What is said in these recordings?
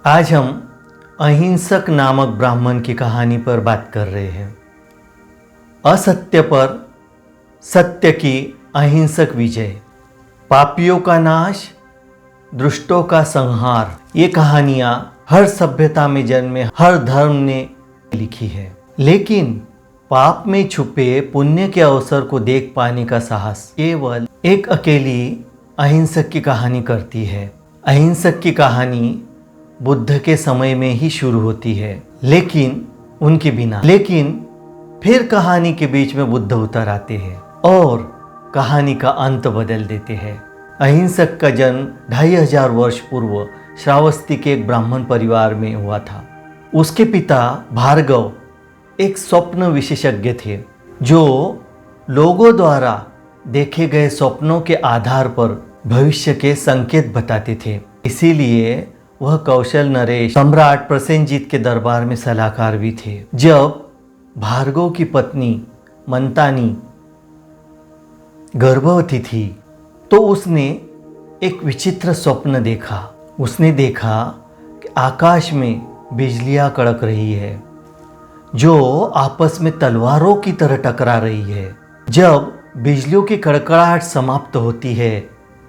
आज हम अहिंसक नामक ब्राह्मण की कहानी पर बात कर रहे हैं। असत्य पर सत्य की अहिंसक विजय, पापियों का नाश, दुष्टों का संहार, ये कहानियाँ हर सभ्यता में जन्मे हर धर्म ने लिखी है। लेकिन पाप में छुपे पुण्य के अवसर को देख पाने का साहस केवल एक अकेली अहिंसक की कहानी करती है। अहिंसक की कहानी बुद्ध के समय में ही शुरू होती है, लेकिन फिर कहानी के बीच में बुद्ध उतर आते हैं और कहानी का अंत बदल देते हैं। अहिंसक का जन्म 2500 वर्ष पूर्व श्रावस्ती के एक ब्राह्मण परिवार में हुआ था। उसके पिता भार्गव एक स्वप्न विशेषज्ञ थे, जो लोगों द्वारा देखे गए स्वप्नों के आधार पर भविष्य के संकेत बताते थे। इसीलिए वह कौशल नरेश सम्राट प्रसेनजीत के दरबार में सलाहकार भी थे। जब भार्गव की पत्नी मंतानी गर्भवती थी तो उसने एक विचित्र स्वप्न देखा। उसने देखा कि आकाश में बिजलियां कड़क रही है, जो आपस में तलवारों की तरह टकरा रही है। जब बिजलियों की कड़कड़ाहट समाप्त होती है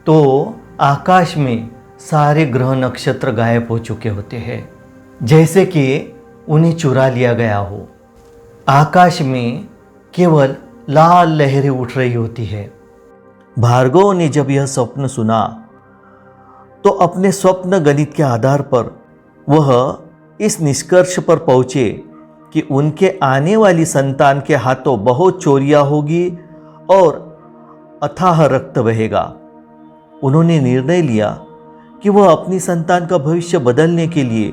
तो आकाश में सारे ग्रह नक्षत्र गायब हो चुके होते हैं, जैसे कि उन्हें चुरा लिया गया हो। आकाश में केवल लाल लहरें उठ रही होती है। भार्गव ने जब यह स्वप्न सुना तो अपने स्वप्न गणित के आधार पर वह इस निष्कर्ष पर पहुंचे कि उनके आने वाली संतान के हाथों बहुत चोरियां होगी और अथाह रक्त बहेगा। उन्होंने निर्णय लिया कि वह अपनी संतान का भविष्य बदलने के लिए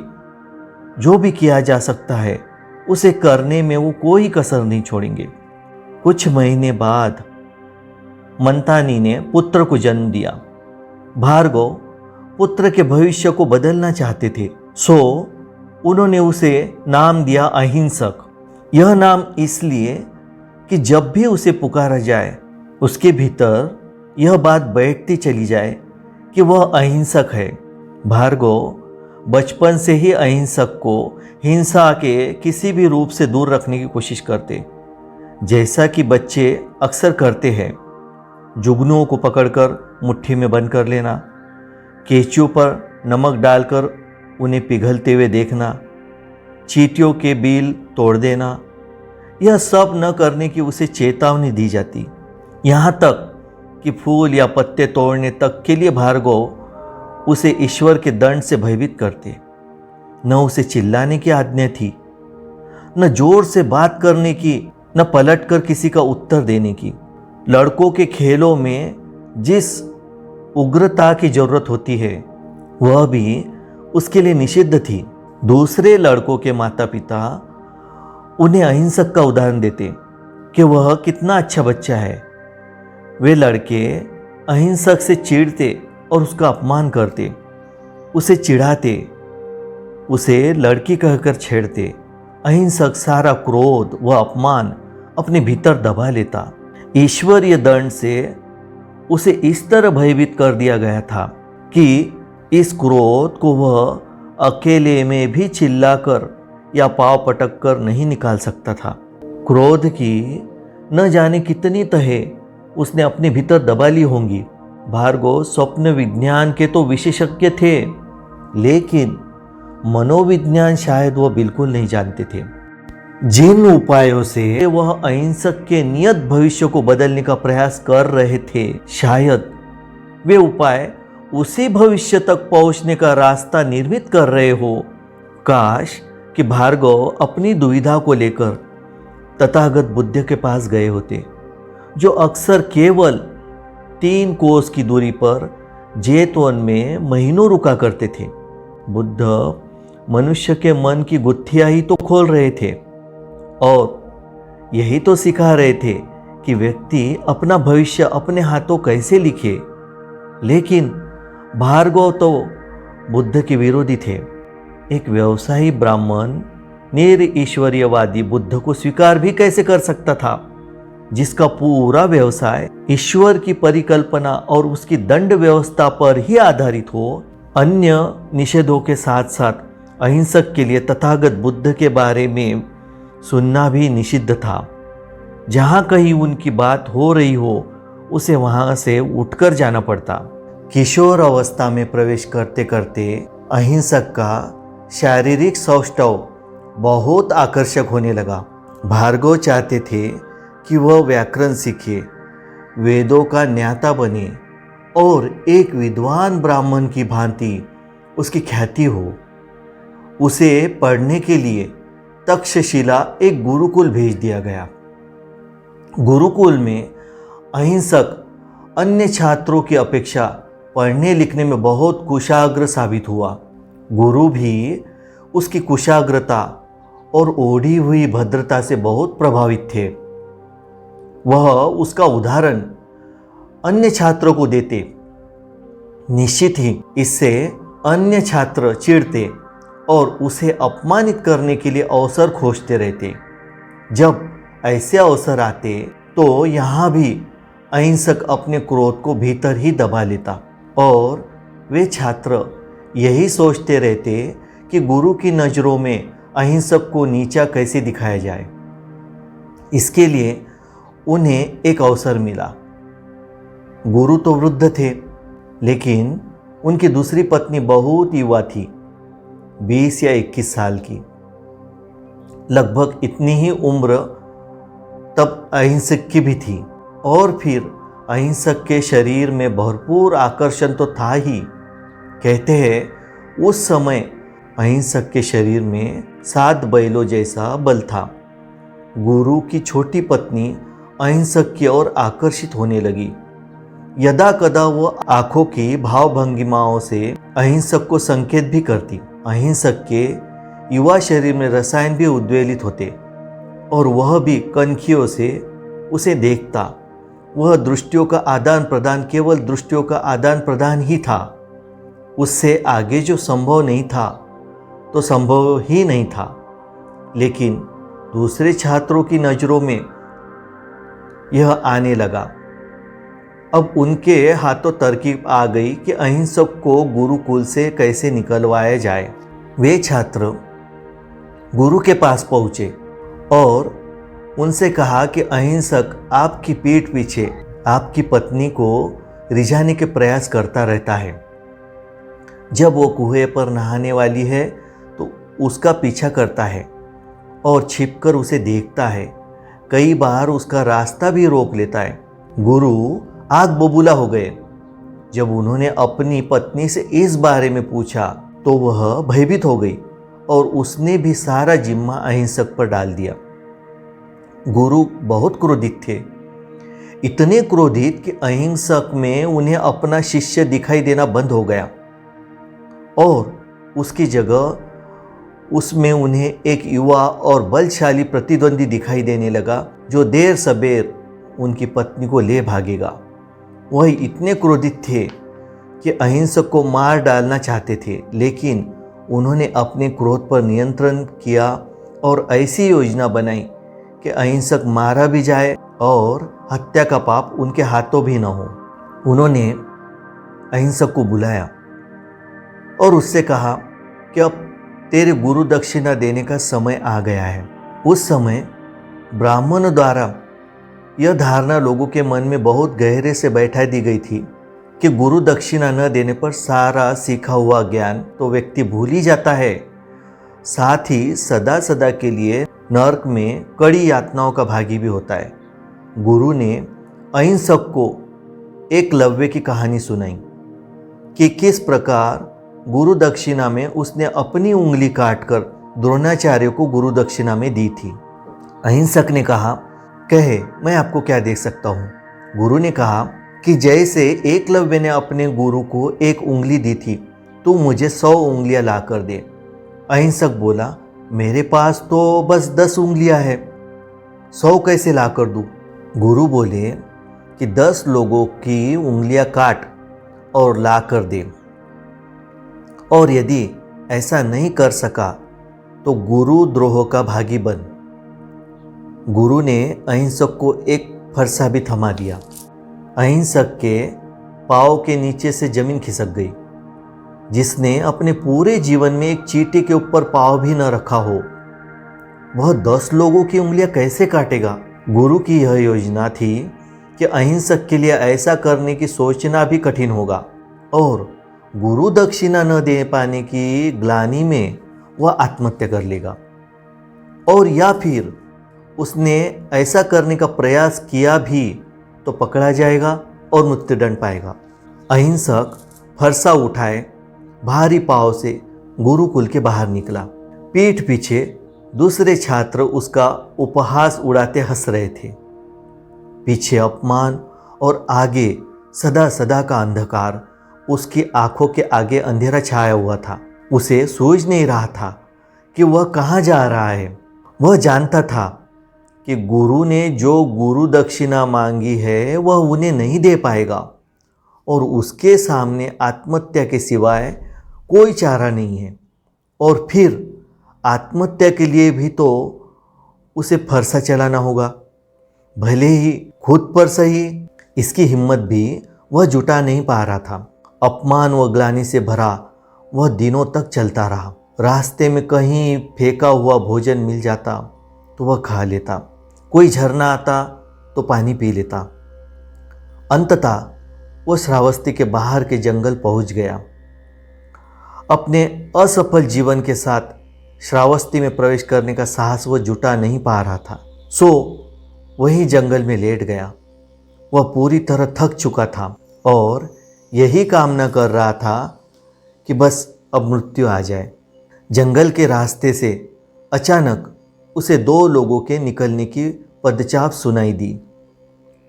जो भी किया जा सकता है उसे करने में वो कोई कसर नहीं छोड़ेंगे। कुछ महीने बाद मंतानी ने पुत्र को जन्म दिया। भार्गव पुत्र के भविष्य को बदलना चाहते थे, सो उन्होंने उसे नाम दिया अहिंसक। यह नाम इसलिए कि जब भी उसे पुकारा जाए उसके भीतर यह बात बैठती चली जाए कि वह अहिंसक है। भार्गव बचपन से ही अहिंसक को हिंसा के किसी भी रूप से दूर रखने की कोशिश करते, जैसा कि बच्चे अक्सर करते हैं। जुगनुओं को पकड़कर मुट्ठी में बंद कर लेना, केंचुओं पर नमक डालकर उन्हें पिघलते हुए देखना, चींटियों के बिल तोड़ देना, यह सब न करने की उसे चेतावनी दी जाती। यहाँ तक कि फूल या पत्ते तोड़ने तक के लिए भार्गव उसे ईश्वर के दंड से भयभीत करते। न उसे चिल्लाने की आज्ञा थी, न जोर से बात करने की, न पलटकर किसी का उत्तर देने की। लड़कों के खेलों में जिस उग्रता की जरूरत होती है वह भी उसके लिए निषिद्ध थी। दूसरे लड़कों के माता पिता उन्हें अहिंसक का उदाहरण देते कि वह कितना अच्छा बच्चा है। वे लड़के अहिंसक से चिढ़ते और उसका अपमान करते, उसे चिढ़ाते, उसे लड़की कहकर छेड़ते। अहिंसक सारा क्रोध व अपमान अपने भीतर दबा लेता। ईश्वरीय दंड से उसे इस तरह भयभीत कर दिया गया था कि इस क्रोध को वह अकेले में भी चिल्लाकर या पांव पटक कर नहीं निकाल सकता था। क्रोध की न जाने कितनी तहें उसने अपने भीतर दबा ली होंगी। भार्गव स्वप्न विज्ञान के तो विशेषज्ञ थे, लेकिन मनोविज्ञान शायद वह बिल्कुल नहीं जानते थे। जिन उपायों से वह अहिंसक के नियत भविष्य को बदलने का प्रयास कर रहे थे, शायद वे उपाय उसी भविष्य तक पहुंचने का रास्ता निर्मित कर रहे हो। काश कि भार्गव अपनी दुविधा को लेकर तथागत बुद्ध के पास गए होते, जो अक्सर केवल 3 कोस की दूरी पर जेतवन में महीनों रुका करते थे। बुद्ध मनुष्य के मन की गुत्थियां ही तो खोल रहे थे और यही तो सिखा रहे थे कि व्यक्ति अपना भविष्य अपने हाथों कैसे लिखे। लेकिन भार्गव तो बुद्ध के विरोधी थे। एक व्यवसायी ब्राह्मण निरईश्वरीयवादी बुद्ध को स्वीकार भी कैसे कर सकता था, जिसका पूरा व्यवसाय ईश्वर की परिकल्पना और उसकी दंड व्यवस्था पर ही आधारित हो। अन्य निषेधों के साथ साथ अहिंसक के लिए तथागत बुद्ध के बारे में सुनना भी निषिद्ध था। जहाँ कहीं उनकी बात हो रही हो उसे वहाँ से उठकर जाना पड़ता। किशोर अवस्था में प्रवेश करते करते अहिंसक का शारीरिक सौष्ठव बहुत आकर्षक होने लगा। भार्गव चाहते थे कि वह व्याकरण सीखे, वेदों का ज्ञाता बने और एक विद्वान ब्राह्मण की भांति उसकी ख्याति हो। उसे पढ़ने के लिए तक्षशिला एक गुरुकुल भेज दिया गया। गुरुकुल में अहिंसक अन्य छात्रों की अपेक्षा पढ़ने लिखने में बहुत कुशाग्र साबित हुआ। गुरु भी उसकी कुशाग्रता और ओढ़ी हुई भद्रता से बहुत प्रभावित थे। वह उसका उदाहरण अन्य छात्रों को देते। निश्चित ही इससे अन्य छात्र चिढ़ते और उसे अपमानित करने के लिए अवसर खोजते रहते। जब ऐसे अवसर आते तो यहाँ भी अहिंसक अपने क्रोध को भीतर ही दबा लेता और वे छात्र यही सोचते रहते कि गुरु की नज़रों में अहिंसक को नीचा कैसे दिखाया जाए। इसके लिए उन्हें एक अवसर मिला। गुरु तो वृद्ध थे, लेकिन उनकी दूसरी पत्नी बहुत युवा थी, 20 या 21 साल की। लगभग इतनी ही उम्र तब अहिंसक की भी थी। और फिर अहिंसक के शरीर में भरपूर आकर्षण तो था ही। कहते हैं उस समय अहिंसक के शरीर में 7 बैलों जैसा बल था। गुरु की छोटी पत्नी अहिंसक की ओर आकर्षित होने लगी। यदा कदा वो आंखों की भावभंगिमाओं से अहिंसक को संकेत भी करती। अहिंसक के युवा शरीर में रसायन भी उद्वेलित होते और वह भी कनखियों से उसे देखता। वह दृष्टियों का आदान प्रदान केवल दृष्टियों का आदान प्रदान ही था। उससे आगे जो संभव नहीं था तो संभव ही नहीं था। लेकिन दूसरे छात्रों की नज़रों में यह आने लगा। अब उनके हाथों तरकीब आ गई कि अहिंसक को गुरुकुल से कैसे निकलवाया जाए। वे छात्र गुरु के पास पहुँचे और उनसे कहा कि अहिंसक आपकी पीठ पीछे आपकी पत्नी को रिझाने के प्रयास करता रहता है। जब वो कुएं पर नहाने वाली है तो उसका पीछा करता है और छिपकर उसे देखता है। कई बार उसका रास्ता भी रोक लेता है। गुरु आग बबूला हो गए। जब उन्होंने अपनी पत्नी से इस बारे में पूछा तो वह भयभीत हो गई और उसने भी सारा जिम्मा अहिंसक पर डाल दिया। गुरु बहुत क्रोधित थे, इतने क्रोधित कि अहिंसक में उन्हें अपना शिष्य दिखाई देना बंद हो गया और उसकी जगह उसमें उन्हें एक युवा और बलशाली प्रतिद्वंदी दिखाई देने लगा जो देर सबेर उनकी पत्नी को ले भागेगा। वह इतने क्रोधित थे कि अहिंसक को मार डालना चाहते थे, लेकिन उन्होंने अपने क्रोध पर नियंत्रण किया और ऐसी योजना बनाई कि अहिंसक मारा भी जाए और हत्या का पाप उनके हाथों भी न हो। उन्होंने अहिंसक को बुलाया और उससे कहा कि अब तेरे गुरु दक्षिणा देने का समय आ गया है। उस समय ब्राह्मणों द्वारा यह धारणा लोगों के मन में बहुत गहरे से बैठा दी गई थी कि गुरु दक्षिणा न देने पर सारा सीखा हुआ ज्ञान तो व्यक्ति भूल ही जाता है, साथ ही सदा सदा के लिए नरक में कड़ी यातनाओं का भागी भी होता है। गुरु ने अहिंसक को एकलव्य की कहानी सुनाई कि किस प्रकार गुरु दक्षिणा में उसने अपनी उंगली काटकर द्रोणाचार्य को गुरु दक्षिणा में दी थी। अहिंसक ने कहा, कहे मैं आपको क्या दे सकता हूँ। गुरु ने कहा कि जैसे एकलव्य ने अपने गुरु को एक उंगली दी थी, तू मुझे 100 उंगलियां ला कर दे। अहिंसक बोला, मेरे पास तो बस 10 उंगलियां हैं, 100 कैसे ला कर दूँ। गुरु बोले कि 10 लोगों की उंगलियां काट और ला कर दे, और यदि ऐसा नहीं कर सका तो गुरु द्रोह का भागी बन। गुरु ने अहिंसक को एक फरसा भी थमा दिया। अहिंसक के पाँव के नीचे से जमीन खिसक गई। जिसने अपने पूरे जीवन में एक चींटी के ऊपर पाँव भी न रखा हो, वह 10 लोगों की उंगलियां कैसे काटेगा। गुरु की यह योजना थी कि अहिंसक के लिए ऐसा करने की सोचना भी कठिन होगा और गुरु दक्षिणा न दे पाने की ग्लानि में वह आत्महत्या कर लेगा, और या फिर उसने ऐसा करने का प्रयास किया भी तो पकड़ा जाएगा और मृत्युदंड पाएगा। अहिंसक फरसा उठाए भारी पाँव से गुरुकुल के बाहर निकला। पीठ पीछे दूसरे छात्र उसका उपहास उड़ाते हंस रहे थे। पीछे अपमान और आगे सदा सदा का अंधकार। उसकी आंखों के आगे अंधेरा छाया हुआ था। उसे सूझ नहीं रहा था कि वह कहाँ जा रहा है। वह जानता था कि गुरु ने जो गुरु दक्षिणा मांगी है वह उन्हें नहीं दे पाएगा और उसके सामने आत्महत्या के सिवाय कोई चारा नहीं है। और फिर आत्महत्या के लिए भी तो उसे फरसा चलाना होगा, भले ही खुद पर सही। इसकी हिम्मत भी वह जुटा नहीं पा रहा था। अपमान व ग्लानि से भरा वह दिनों तक चलता रहा। रास्ते में कहीं फेंका हुआ भोजन मिल जाता तो वह खा लेता, कोई झरना आता तो पानी पी लेता। अंततः वह श्रावस्ती के बाहर के जंगल पहुंच गया। अपने असफल जीवन के साथ श्रावस्ती में प्रवेश करने का साहस वह जुटा नहीं पा रहा था, सो वही जंगल में लेट गया। वह पूरी तरह थक चुका था और यही कामना कर रहा था कि बस अब मृत्यु आ जाए। जंगल के रास्ते से अचानक उसे 2 लोगों के निकलने की पदचाप सुनाई दी।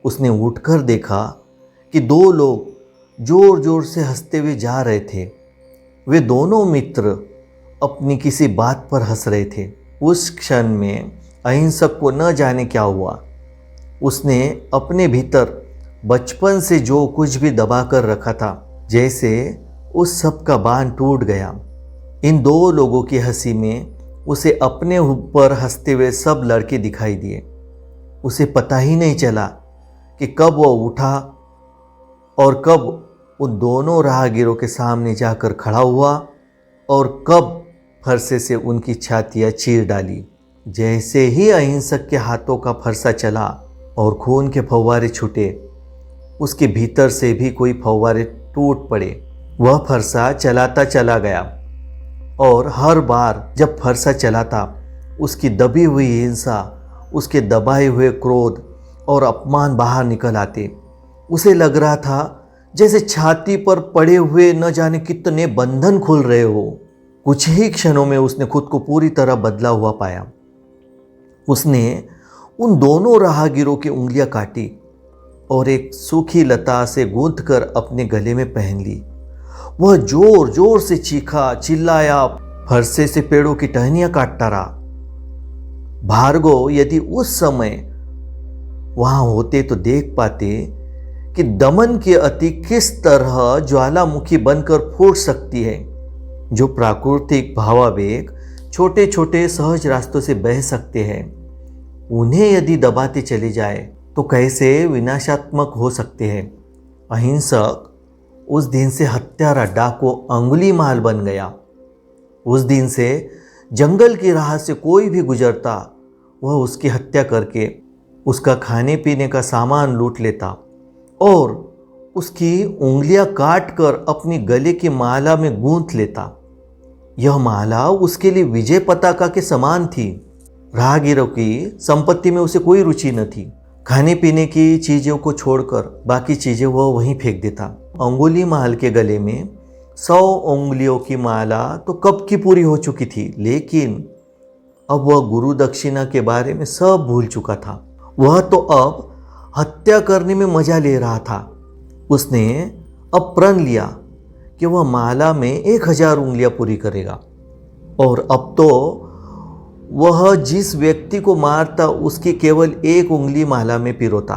उसने उठकर देखा कि 2 लोग जोर जोर से हंसते हुए जा रहे थे। वे दोनों मित्र अपनी किसी बात पर हंस रहे थे। उस क्षण में अहिंसक को न जाने क्या हुआ। उसने अपने भीतर बचपन से जो कुछ भी दबा कर रखा था, जैसे उस सब का बांध टूट गया। इन 2 लोगों की हंसी में उसे अपने ऊपर हंसते हुए सब लड़के दिखाई दिए। उसे पता ही नहीं चला कि कब वह उठा और कब उन दोनों राहगीरों के सामने जाकर खड़ा हुआ और कब फरसे से उनकी छातियाँ चीर डाली। जैसे ही अहिंसक के हाथों का फरसा चला और खून के फव्वारे छूटे, उसके भीतर से भी कोई फव्वारे टूट पड़े। वह फरसा चलाता चला गया और हर बार जब फरसा चलाता, उसकी दबी हुई हिंसा, उसके दबाए हुए क्रोध और अपमान बाहर निकल आते। उसे लग रहा था जैसे छाती पर पड़े हुए न जाने कितने बंधन खुल रहे हो। कुछ ही क्षणों में उसने खुद को पूरी तरह बदला हुआ पाया। उसने उन दोनों राहगीरों की उंगलियां काटी और एक सूखी लता से गूंथकर अपने गले में पहन ली। वह जोर जोर से चीखा, चिल्लाया, फरसे से पेड़ों की टहनियां काटता रहा। भार्गव यदि उस समय वहां होते तो देख पाते कि दमन की अति किस तरह ज्वालामुखी बनकर फूट सकती है। जो प्राकृतिक भावावेग छोटे छोटे सहज रास्तों से बह सकते हैं, उन्हें यदि दबाते चले जाए तो कैसे विनाशात्मक हो सकते हैं। अहिंसक उस दिन से हत्यारा, डाकू, अंगुली माल बन गया। उस दिन से जंगल की राह से कोई भी गुजरता, वह उसकी हत्या करके उसका खाने पीने का सामान लूट लेता और उसकी उंगलियां काट कर अपनी गले की माला में गूंथ लेता। यह माला उसके लिए विजय पताका के समान थी। राहगीरों की संपत्ति में उसे कोई रुचि न थी। खाने पीने की चीज़ों को छोड़कर बाकी चीज़ें वह वहीं फेंक देता। अंगुली माल के गले में 100 उंगलियों की माला तो कब की पूरी हो चुकी थी, लेकिन अब वह गुरु दक्षिणा के बारे में सब भूल चुका था। वह तो अब हत्या करने में मजा ले रहा था। उसने अब प्रण लिया कि वह माला में 1000 उंगलियां पूरी करेगा और अब तो वह जिस व्यक्ति को मारता उसकी केवल 1 उंगली माला में पिरोता,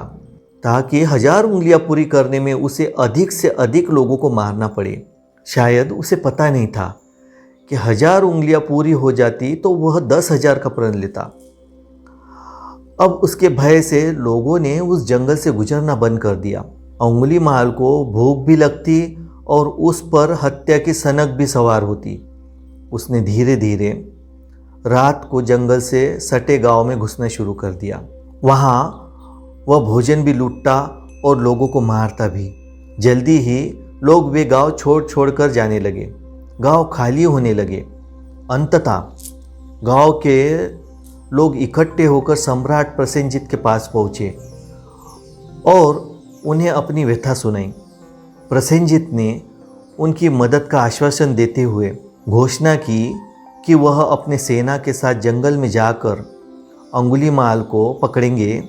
ताकि 1000 उंगलियां पूरी करने में उसे अधिक से अधिक लोगों को मारना पड़े। शायद उसे पता नहीं था कि 1000 उंगलियां पूरी हो जाती तो वह 10,000 का प्रण लेता। अब उसके भय से लोगों ने उस जंगल से गुजरना बंद कर दिया। अंगुली माल को भूख भी लगती और उस पर हत्या की सनक भी सवार होती। उसने धीरे धीरे रात को जंगल से सटे गांव में घुसना शुरू कर दिया। वहाँ वह भोजन भी लूटता और लोगों को मारता भी। जल्दी ही लोग वे गांव छोड़ छोड़ कर जाने लगे। गांव खाली होने लगे। अंततः गांव के लोग इकट्ठे होकर सम्राट प्रसेनजीत के पास पहुँचे और उन्हें अपनी व्यथा सुनाई। प्रसेनजीत ने उनकी मदद का आश्वासन देते हुए घोषणा की कि वह अपने सेना के साथ जंगल में जाकर अंगुलीमाल को पकड़ेंगे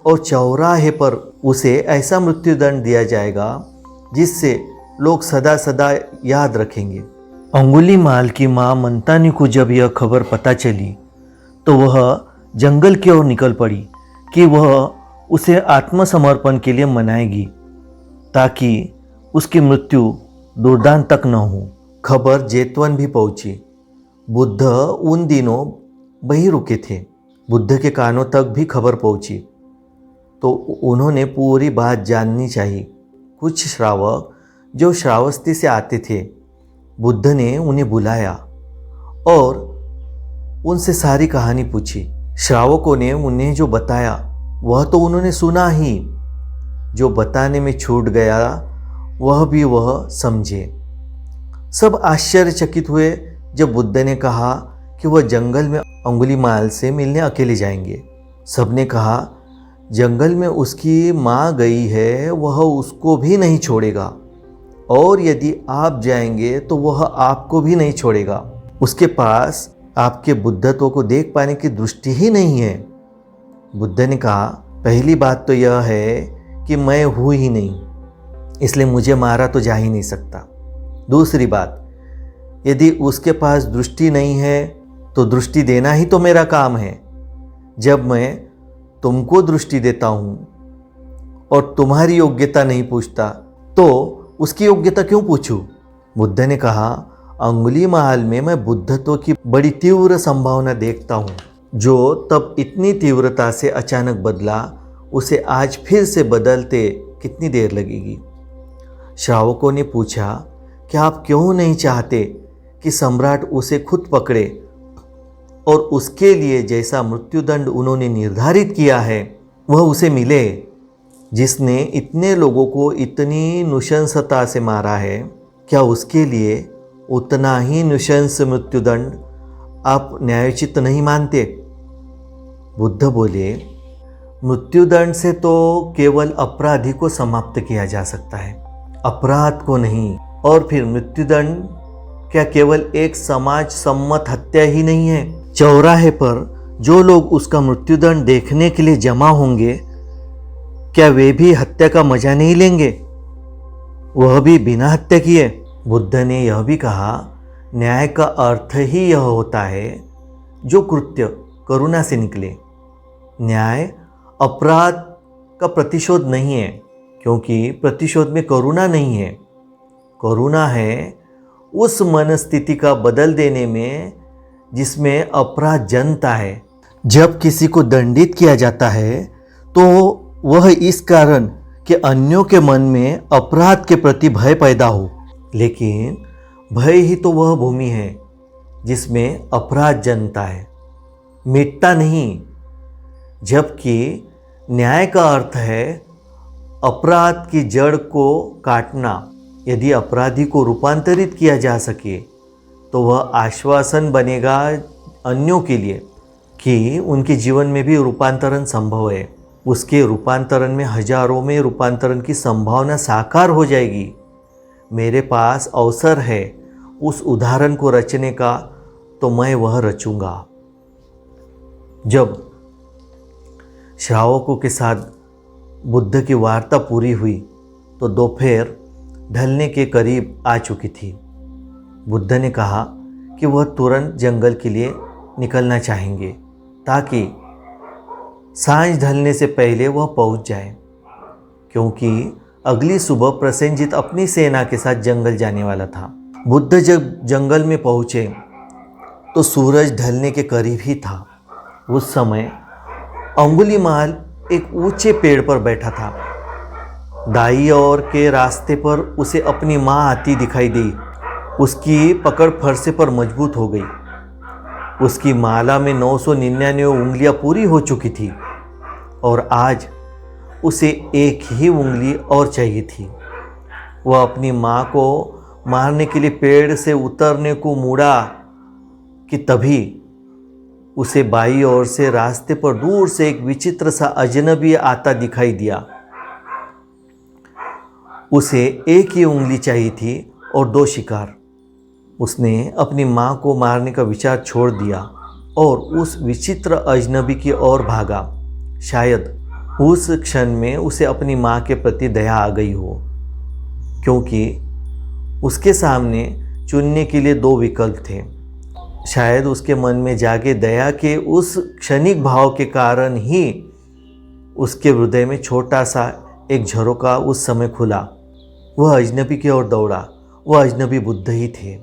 और चौराहे पर उसे ऐसा मृत्युदंड दिया जाएगा जिससे लोग सदा सदा याद रखेंगे। अंगुलीमाल की माँ मंतानी को जब यह खबर पता चली तो वह जंगल की ओर निकल पड़ी कि वह उसे आत्मसमर्पण के लिए मनाएगी ताकि उसकी मृत्यु दुर्दांत तक न हो। खबर जेतवन भी पहुंची। बुद्ध उन दिनों वहीं रुके थे। बुद्ध के कानों तक भी खबर पहुंची तो उन्होंने पूरी बात जाननी चाहिए। कुछ श्रावक जो श्रावस्ती से आते थे, बुद्ध ने उन्हें बुलाया और उनसे सारी कहानी पूछी। श्रावकों ने उन्हें जो बताया वह तो उन्होंने सुना ही, जो बताने में छूट गया वह भी वह समझे। सब आश्चर्यचकित हुए जब बुद्ध ने कहा कि वह जंगल में अंगुलीमाल से मिलने अकेले जाएंगे। सबने कहा जंगल में उसकी माँ गई है, वह उसको भी नहीं छोड़ेगा और यदि आप जाएंगे तो वह आपको भी नहीं छोड़ेगा। उसके पास आपके बुद्धत्व को देख पाने की दृष्टि ही नहीं है। बुद्ध ने कहा पहली बात तो यह है कि मैं हूँ ही नहीं, इसलिए मुझे मारा तो जा ही नहीं सकता। दूसरी बात, यदि उसके पास दृष्टि नहीं है तो दृष्टि देना ही तो मेरा काम है। जब मैं तुमको दृष्टि देता हूँ और तुम्हारी योग्यता नहीं पूछता तो उसकी योग्यता क्यों पूछूं? बुद्ध ने कहा अंगुलीमाल में मैं बुद्धत्व की बड़ी तीव्र संभावना देखता हूँ। जो तब इतनी तीव्रता से अचानक बदला, उसे आज फिर से बदलते कितनी देर लगेगी? श्रावकों ने पूछा कि आप क्यों नहीं चाहते कि सम्राट उसे खुद पकड़े और उसके लिए जैसा मृत्युदंड उन्होंने निर्धारित किया है वह उसे मिले, जिसने इतने लोगों को इतनी नृशंसता से मारा है? क्या उसके लिए उतना ही नृशंस मृत्युदंड आप न्यायोचित नहीं मानते? बुद्ध बोले मृत्युदंड से तो केवल अपराधी को समाप्त किया जा सकता है, अपराध को नहीं। और फिर मृत्युदंड क्या केवल एक समाज सम्मत हत्या ही नहीं है? चौराहे पर जो लोग उसका मृत्युदंड देखने के लिए जमा होंगे, क्या वे भी हत्या का मजा नहीं लेंगे, वह भी बिना हत्या किए? बुद्ध ने यह भी कहा न्याय का अर्थ ही यह होता है जो कृत्य करुणा से निकले। न्याय अपराध का प्रतिशोध नहीं है, क्योंकि प्रतिशोध में करुणा नहीं है। करुणा है उस मनस्थिति का बदल देने में जिसमें अपराध जन्मता है। जब किसी को दंडित किया जाता है तो वह इस कारण कि अन्यों के मन में अपराध के प्रति भय पैदा हो, लेकिन भय ही तो वह भूमि है जिसमें अपराध जन्मता है, मिटता नहीं। जबकि न्याय का अर्थ है अपराध की जड़ को काटना। यदि अपराधी को रूपांतरित किया जा सके तो वह आश्वासन बनेगा अन्यों के लिए कि उनके जीवन में भी रूपांतरण संभव है। उसके रूपांतरण में हजारों में रूपांतरण की संभावना साकार हो जाएगी। मेरे पास अवसर है उस उदाहरण को रचने का, तो मैं वह रचूंगा। जब श्रावकों के साथ बुद्ध की वार्ता पूरी हुई तो दोपहर ढलने के करीब आ चुकी थी। बुद्ध ने कहा कि वह तुरंत जंगल के लिए निकलना चाहेंगे ताकि सांझ ढलने से पहले वह पहुंच जाए, क्योंकि अगली सुबह प्रसेनजीत अपनी सेना के साथ जंगल जाने वाला था। बुद्ध जब जंगल में पहुंचे तो सूरज ढलने के करीब ही था। उस समय अंगुलीमाल एक ऊंचे पेड़ पर बैठा था। दाई ओर के रास्ते पर उसे अपनी माँ आती दिखाई दी। उसकी पकड़ फरसे पर मजबूत हो गई। उसकी माला में 999 उंगलियां पूरी हो चुकी थी और आज उसे एक ही उंगली और चाहिए थी। वह अपनी माँ को मारने के लिए पेड़ से उतरने को मुड़ा कि तभी उसे बाईं ओर से रास्ते पर दूर से एक विचित्र सा अजनबी आता दिखाई दिया। उसे एक ही उंगली चाहिए थी और 2 शिकार। उसने अपनी माँ को मारने का विचार छोड़ दिया और उस विचित्र अजनबी की ओर भागा। शायद उस क्षण में उसे अपनी माँ के प्रति दया आ गई हो, क्योंकि उसके सामने चुनने के लिए 2 विकल्प थे। शायद उसके मन में जागे दया के उस क्षणिक भाव के कारण ही उसके हृदय में छोटा सा एक झरोका उस समय खुला। वह अजनबी की ओर दौड़ा। वह अजनबी बुद्ध ही थे।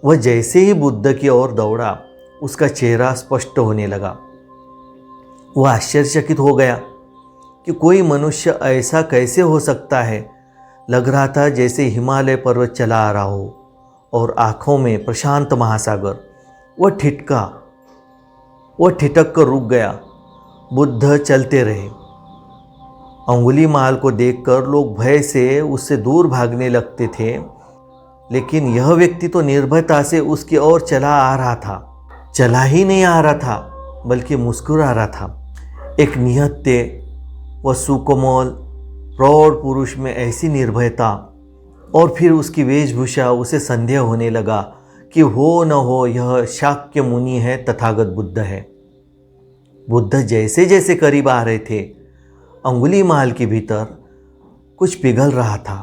वह जैसे ही बुद्ध की ओर दौड़ा, उसका चेहरा स्पष्ट होने लगा। वह आश्चर्यचकित हो गया कि कोई मनुष्य ऐसा कैसे हो सकता है। लग रहा था जैसे हिमालय पर्वत चला आ रहा हो और आँखों में प्रशांत महासागर। वह ठिठक कर रुक गया। बुद्ध चलते रहे। अंगुलीमाल को देखकर लोग भय से उससे दूर भागने लगते थे, लेकिन यह व्यक्ति तो निर्भयता से उसकी ओर चला आ रहा था। चला ही नहीं आ रहा था, बल्कि मुस्कुरा रहा था। एक निहत्ते व सुकोमल प्रौढ़ पुरुष में ऐसी निर्भयता, और फिर उसकी वेशभूषा, उसे संदेह होने लगा कि हो न हो यह शाक्य मुनि है, तथागत बुद्ध है। बुद्ध जैसे जैसे करीब आ रहे थे, अंगुलीमाल के भीतर कुछ पिघल रहा था।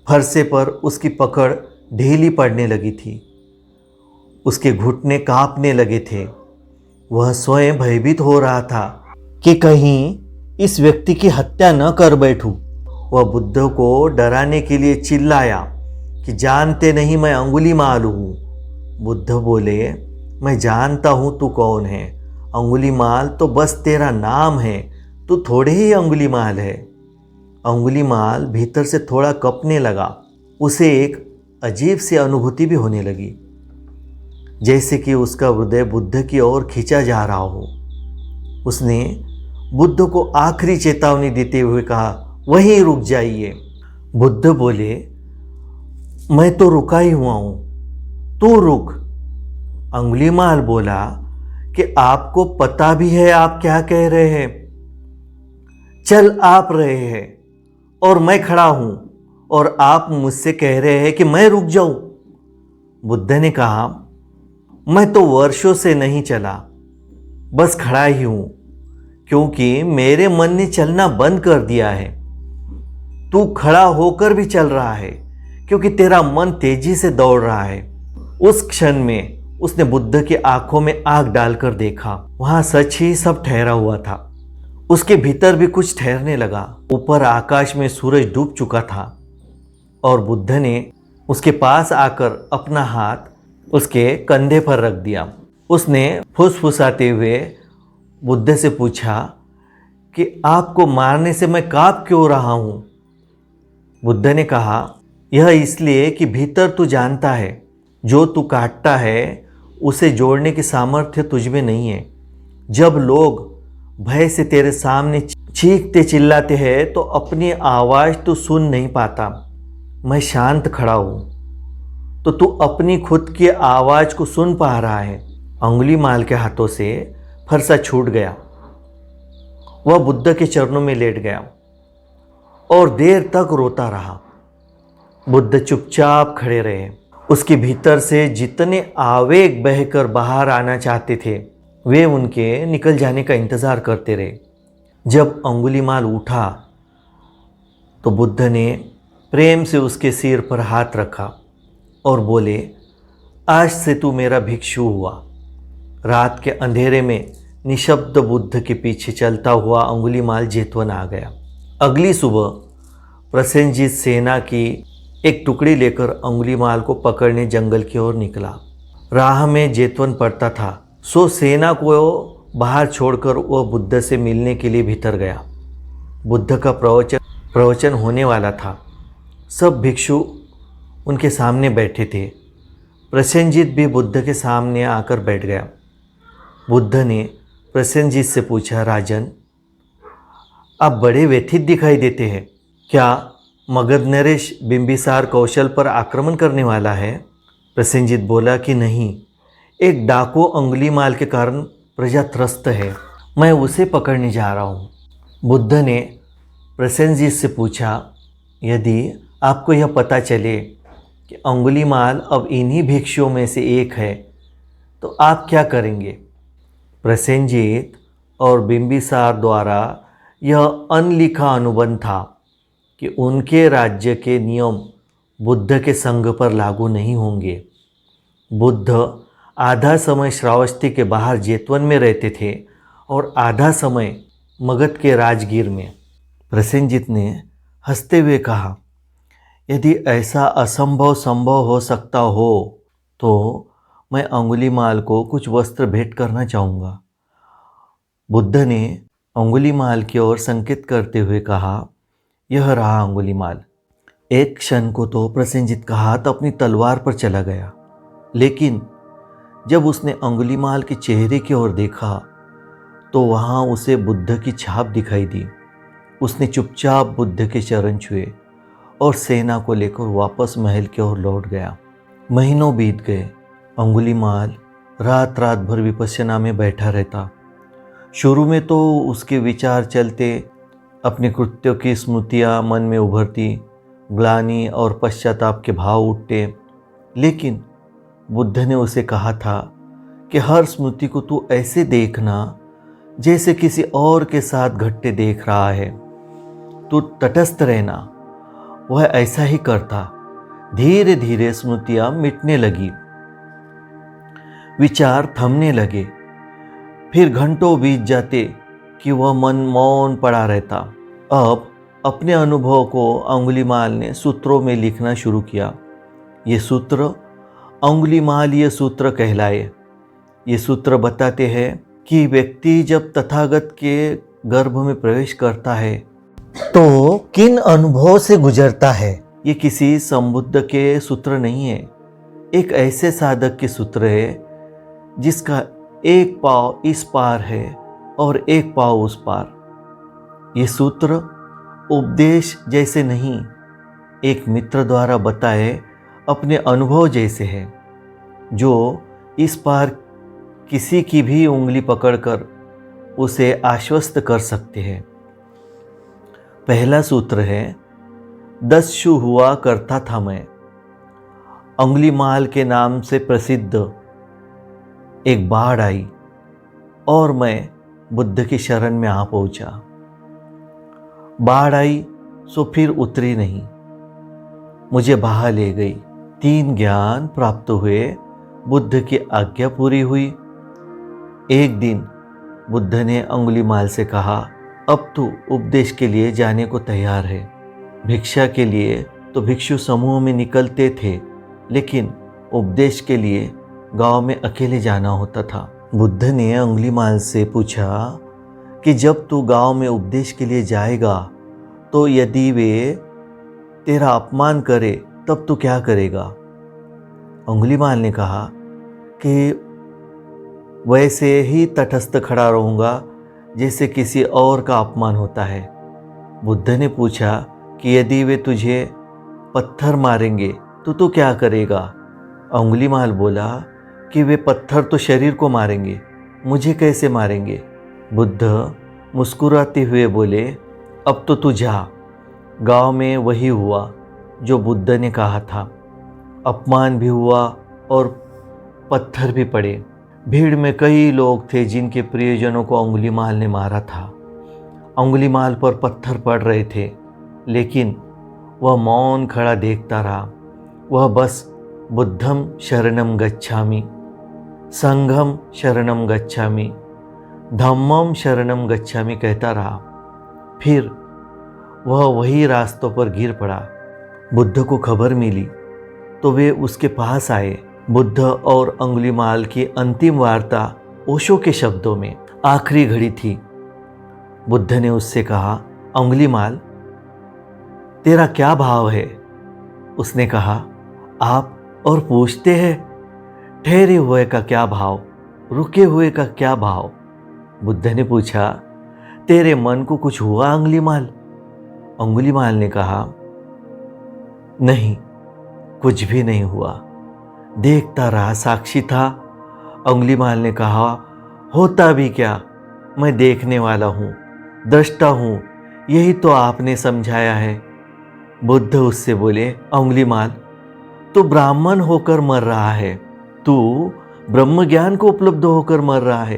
फरसे पर उसकी पकड़ ढीली पड़ने लगी थी। उसके घुटने कांपने लगे थे। वह स्वयं भयभीत हो रहा था कि कहीं इस व्यक्ति की हत्या न कर बैठूं। वह बुद्ध को डराने के लिए चिल्लाया कि जानते नहीं मैं अंगुलीमाल हूँ। बुद्ध बोले, मैं जानता हूँ तू कौन है। अंगुलीमाल तो बस तेरा नाम है, तू थोड़े ही अंगुलीमाल है। अंगुलीमाल भीतर से थोड़ा कँपने लगा। उसे एक अजीब सी अनुभूति भी होने लगी, जैसे कि उसका हृदय बुद्ध की ओर खींचा जा रहा हो। उसने बुद्ध को आखिरी चेतावनी देते हुए कहा, वहीं रुक जाइए। बुद्ध बोले, मैं तो रुका ही हुआ हूँ, तू रुक। अंगुलीमाल बोला कि आपको पता भी है आप क्या कह रहे हैं। चल आप रहे हैं और मैं खड़ा हूं और आप मुझसे कह रहे हैं कि मैं रुक जाऊं। बुद्ध ने कहा, मैं तो वर्षों से नहीं चला, बस खड़ा ही हूं, क्योंकि मेरे मन ने चलना बंद कर दिया है। तू खड़ा होकर भी चल रहा है, क्योंकि तेरा मन तेजी से दौड़ रहा है। उस क्षण में उसने बुद्ध की आंखों में आग डालकर देखा। वहां सच ही सब ठहरा हुआ था। उसके भीतर भी कुछ ठहरने लगा। ऊपर आकाश में सूरज डूब चुका था और बुद्ध ने उसके पास आकर अपना हाथ उसके कंधे पर रख दिया। उसने फुसफुसाते हुए बुद्ध से पूछा कि आपको मारने से मैं कांप क्यों रहा हूँ। बुद्ध ने कहा, यह इसलिए कि भीतर तू जानता है, जो तू काटता है उसे जोड़ने की सामर्थ्य तुझमें नहीं है। जब लोग भय से तेरे सामने चीखते चिल्लाते हैं तो अपनी आवाज़ तू सुन नहीं पाता। मैं शांत खड़ा हूँ तो तू अपनी खुद की आवाज़ को सुन पा रहा है। अंगुलीमाल के हाथों से फरसा छूट गया। वह बुद्ध के चरणों में लेट गया और देर तक रोता रहा। बुद्ध चुपचाप खड़े रहे। उसके भीतर से जितने आवेग बहकर बाहर आना चाहते थे, वे उनके निकल जाने का इंतज़ार करते रहे। जब अंगुलीमाल उठा तो बुद्ध ने प्रेम से उसके सिर पर हाथ रखा और बोले, आज से तू मेरा भिक्षु हुआ। रात के अंधेरे में निशब्द बुद्ध के पीछे चलता हुआ अंगुलीमाल जेतवन आ गया। अगली सुबह प्रसेनजीत सेना की एक टुकड़ी लेकर अंगुलीमाल को पकड़ने जंगल की ओर निकला। राह में जेतवन पड़ता था, सो सेना को बाहर छोड़कर वह बुद्ध से मिलने के लिए भीतर गया। बुद्ध का प्रवचन होने वाला था। सब भिक्षु उनके सामने बैठे थे। प्रसेनजीत भी बुद्ध के सामने आकर बैठ गया। बुद्ध ने प्रसेनजीत से पूछा, राजन, आप बड़े व्यथित दिखाई देते हैं। क्या मगध नरेश बिंबिसार कौशल पर आक्रमण करने वाला है? प्रसेनजीत बोला कि नहीं, एक डाकू अंगुलीमाल के कारण प्रजा त्रस्त है, मैं उसे पकड़ने जा रहा हूँ। बुद्ध ने प्रसेनजीत से पूछा, यदि आपको यह पता चले कि अंगुलीमाल अब इन्हीं भिक्षुओं में से एक है तो आप क्या करेंगे? प्रसेनजीत और बिंबिसार द्वारा यह अनलिखा अनुबंध था कि उनके राज्य के नियम बुद्ध के संघ पर लागू नहीं होंगे। बुद्ध आधा समय श्रावस्ती के बाहर जेतवन में रहते थे और आधा समय मगध के राजगीर में। प्रसेनजीत ने हंसते हुए कहा, यदि ऐसा असंभव संभव हो सकता हो तो मैं अंगुलीमाल को कुछ वस्त्र भेंट करना चाहूँगा। बुद्ध ने अंगुलीमाल की ओर संकेत करते हुए कहा, यह रहा अंगुलीमाल। एक क्षण को तो प्रसेनजीत का हाथ अपनी तलवार पर चला गया, लेकिन जब उसने अंगुलीमाल के चेहरे की ओर देखा तो वहाँ उसे बुद्ध की छाप दिखाई दी। उसने चुपचाप बुद्ध के चरण छुए और सेना को लेकर वापस महल की ओर लौट गया। महीनों बीत गए। अंगुलीमाल रात रात भर विपश्यना में बैठा रहता। शुरू में तो उसके विचार चलते, अपने कृत्यों की स्मृतियाँ मन में उभरती, ग्लानि और पश्चाताप के भाव उठते। लेकिन बुद्ध ने उसे कहा था कि हर स्मृति को तू ऐसे देखना जैसे किसी और के साथ घटते देख रहा है। तू तटस्थ रहना। वह ऐसा ही करता। धीरे धीरे स्मृतियां मिटने लगी, विचार थमने लगे। फिर घंटों बीत जाते कि वह मन मौन पड़ा रहता। अब अपने अनुभव को अंगुलीमाल ने सूत्रों में लिखना शुरू किया। ये सूत्र अंगुलीमालीय सूत्र कहलाए। ये सूत्र बताते हैं कि व्यक्ति जब तथागत के गर्भ में प्रवेश करता है तो किन अनुभवों से गुजरता है। ये किसी संबुद्ध के सूत्र नहीं है, एक ऐसे साधक के सूत्र है जिसका एक पाँव इस पार है और एक पाँव उस पार। ये सूत्र उपदेश जैसे नहीं, एक मित्र द्वारा बताए अपने अनुभव जैसे है, जो इस पार किसी की भी उंगली पकड़कर उसे आश्वस्त कर सकते हैं। पहला सूत्र है, दस्यु हुआ करता था मैं। अंगुलीमाल के नाम से प्रसिद्ध एक बाढ़ आई और मैं बुद्ध की शरण में आ पहुंचा। बाढ़ आई सो फिर उतरी नहीं, मुझे बहा ले गई। 3 ज्ञान प्राप्त हुए, बुद्ध की आज्ञा पूरी हुई। एक दिन बुद्ध ने अंगुलीमाल से कहा, अब तू उपदेश के लिए जाने को तैयार है। भिक्षा के लिए तो भिक्षु समूह में निकलते थे, लेकिन उपदेश के लिए गांव में अकेले जाना होता था। बुद्ध ने अंगुलीमाल से पूछा कि जब तू गांव में उपदेश के लिए जाएगा तो यदि वे तेरा अपमान करे तब तू क्या करेगा? अंगुलीमाल ने कहा कि वैसे ही तटस्थ खड़ा रहूँगा जैसे किसी और का अपमान होता है। बुद्ध ने पूछा कि यदि वे तुझे पत्थर मारेंगे तो तू क्या करेगा? अंगुलीमाल बोला कि वे पत्थर तो शरीर को मारेंगे, मुझे कैसे मारेंगे? बुद्ध मुस्कुराते हुए बोले, अब तो तू जा। गांव में वही हुआ जो बुद्ध ने कहा था। अपमान भी हुआ और पत्थर भी पड़े। भीड़ में कई लोग थे जिनके प्रियजनों को अंगुलीमाल ने मारा था। अंगुलीमाल पर पत्थर पड़ रहे थे, लेकिन वह मौन खड़ा देखता रहा। वह बस बुद्धम शरणम गच्छामि, संघम शरणम गच्छामि, धम्मम शरणम गच्छामि कहता रहा। फिर वह वही रास्तों पर गिर पड़ा। बुद्ध को खबर मिली तो वे उसके पास आए। बुद्ध और अंगुलीमाल की अंतिम वार्ता ओशो के शब्दों में आखिरी घड़ी थी। बुद्ध ने उससे कहा, अंगुलीमाल, तेरा क्या भाव है? उसने कहा, आप और पूछते हैं, ठहरे हुए का क्या भाव, रुके हुए का क्या भाव? बुद्ध ने पूछा, तेरे मन को कुछ हुआ अंगुलीमाल? अंगुलीमाल ने कहा, नहीं, कुछ भी नहीं हुआ, देखता रहा, साक्षी था। अंगुलीमाल ने कहा, होता भी क्या, मैं देखने वाला हूँ, दृष्टा हूँ, यही तो आपने समझाया है। बुद्ध उससे बोले, अंगुलीमाल, तू ब्राह्मण होकर मर रहा है, तू ब्रह्म ज्ञान को उपलब्ध होकर मर रहा है,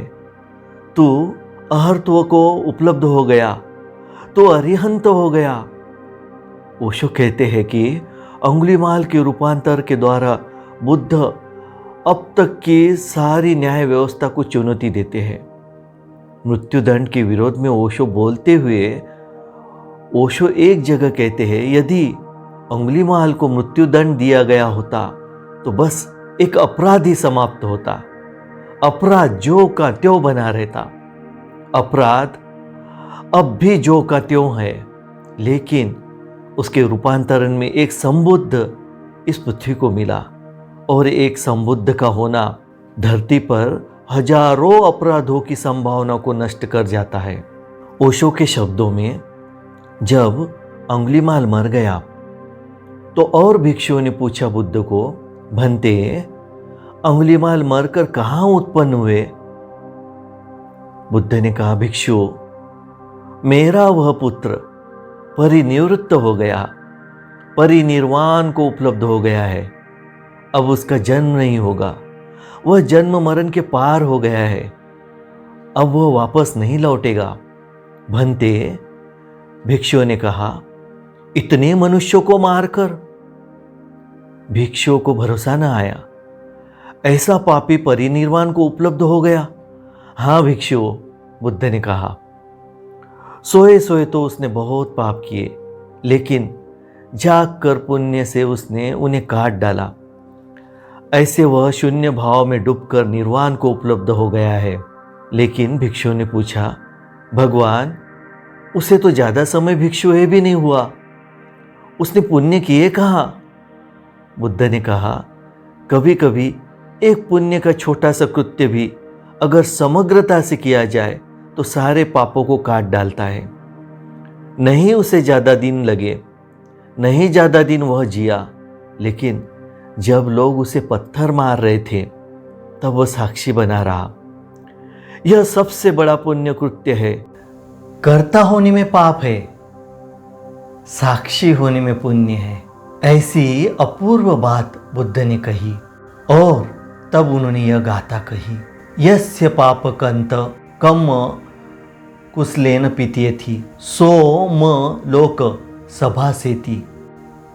तू अहर्त्व को उपलब्ध हो गया, तू अरिहंत हो गया। ओशो कहते हैं कि अंगुलीमाल के रूपांतर के द्वारा बुद्ध अब तक की सारी न्याय व्यवस्था को चुनौती देते हैं। मृत्युदंड के विरोध में ओशो बोलते हुए ओशो एक जगह कहते हैं, यदि अंगुलीमाल को मृत्युदंड दिया गया होता तो बस एक अपराधी समाप्त होता, अपराध जो का त्यों बना रहता। अपराध अब भी जो का त्यों है, लेकिन उसके रूपांतरण में एक संबुद्ध इस पृथ्वी को मिला, और एक संबुद्ध का होना धरती पर हजारों अपराधों की संभावना को नष्ट कर जाता है। ओशो के शब्दों में, जब अंगुलीमाल मर गया तो और भिक्षुओं ने पूछा बुद्ध को, भंते, अंगुलीमाल मरकर कहाँ उत्पन्न हुए? बुद्ध ने कहा, भिक्षु, मेरा वह पुत्र परिनिवृत्त हो गया, परिनिर्वाण को उपलब्ध हो गया है, अब उसका जन्म नहीं होगा, वह जन्म मरण के पार हो गया है, अब वह वापस नहीं लौटेगा। भंते, भिक्षुओं ने कहा, इतने मनुष्यों को मारकर? भिक्षुओं को भरोसा न आया, ऐसा पापी परिनिर्वाण को उपलब्ध हो गया? हाँ भिक्षुओं, बुद्ध ने कहा, सोए सोए तो उसने बहुत पाप किए, लेकिन जाग कर पुण्य से उसने उन्हें काट डाला, ऐसे वह शून्य भाव में डूबकर निर्वाण को उपलब्ध हो गया है। लेकिन भिक्षु ने पूछा, भगवान, उसे तो ज्यादा समय भिक्षु है भी नहीं हुआ, उसने पुण्य किए कहाँ? बुद्ध ने कहा, कभी कभी एक पुण्य का छोटा सा कृत्य भी अगर समग्रता से किया जाए तो सारे पापों को काट डालता है। नहीं उसे ज्यादा दिन लगे, नहीं ज्यादा दिन वह जिया, लेकिन जब लोग उसे पत्थर मार रहे थे तब वह साक्षी बना रहा। यह सबसे बड़ा पुण्य कृत्य है। कर्ता होने में पाप है, साक्षी होने में पुण्य है, ऐसी अपूर्व बात बुद्ध ने कही। और तब उन्होंने यह गाथा कही, यस्य पापकंत कम कुसलेन पित्येथि सो म लोक सभा सेति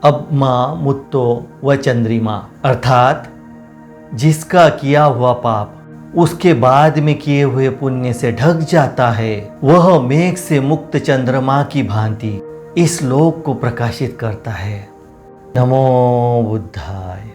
अब माँ मुत्तो व चंद्रिमा। अर्थात जिसका किया हुआ पाप उसके बाद में किए हुए पुण्य से ढक जाता है, वह मेघ से मुक्त चंद्रमा की भांति इस लोक को प्रकाशित करता है। नमो बुद्धाय।